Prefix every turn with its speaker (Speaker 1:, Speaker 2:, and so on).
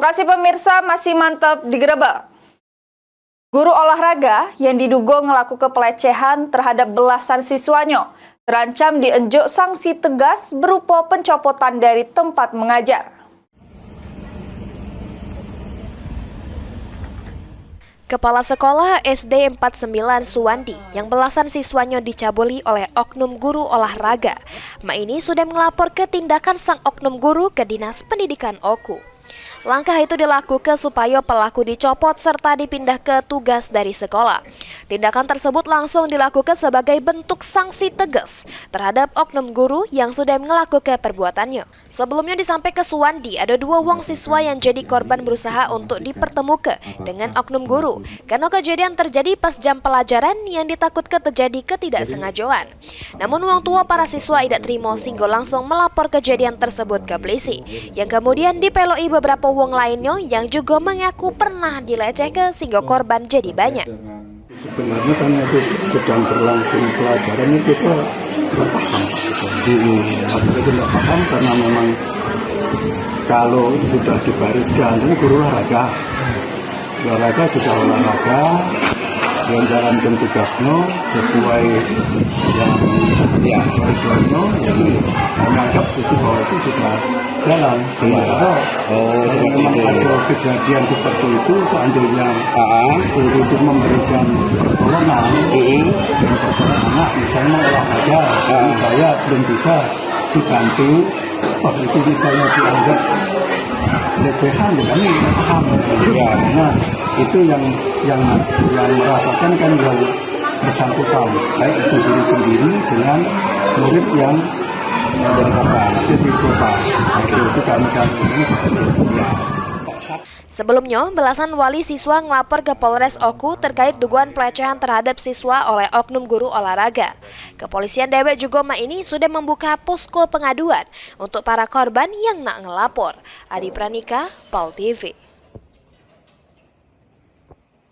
Speaker 1: Terima kasih pemirsa, masih mantap digerebek. Guru olahraga yang diduga melakukan pelecehan terhadap belasan siswanya terancam dienjuk sanksi tegas berupa pencopotan dari tempat mengajar.
Speaker 2: Kepala Sekolah SD 49 Suwandi yang belasan siswanya dicabuli oleh oknum guru olahraga, ini sudah melapor ke tindakan sang oknum guru ke Dinas Pendidikan Oku. Langkah itu dilakukan supaya pelaku dicopot serta dipindah ke tugas dari sekolah. Tindakan tersebut langsung dilakukan sebagai bentuk sanksi tegas terhadap oknum guru yang sudah melakukan perbuatannya. Sebelumnya disampaikan ke Suwandi, ada 2 wong siswa yang jadi korban berusaha untuk dipertemukan dengan oknum guru karena kejadian terjadi pas jam pelajaran yang ditakutkan terjadi ketidaksengajaan. Namun wong tua para siswa tidak terima sehingga langsung melapor kejadian tersebut ke polisi, yang kemudian dipeloi beberapa wong lainnya yang juga mengaku pernah dilecehkan sehingga korban jadi banyak.
Speaker 3: Sebenarnya kan itu sedang berlangsung pelajaran itu kita tidak paham. Maksudnya tidak paham karena memang kalau sudah dibariskan ini guru olahraga sudah olahraga yang jalankan tugasnya sesuai yang tujuannya, jadi menganggap itu bahwa itu sudah jalan. Sementara kalau memang ada kejadian seperti itu, seandainya guru itu memberikan pertolongan dan pertolongan anak misalnya olahraga supaya belum bisa dibantu, itu misalnya dianggap pelecehan, ya kami paham. Nah itu yang merasakan kan yang bersangkutan, baik itu guru sendiri dengan murid yang jadi korban. Itu kami ini seperti itu.
Speaker 2: Sebelumnya, belasan wali siswa ngelapor ke Polres Oku terkait dugaan pelecehan terhadap siswa oleh oknum guru olahraga. Kepolisian Dewek juga ini sudah membuka posko pengaduan untuk para korban yang nak ngelapor. Adi Pranika, PAL TV.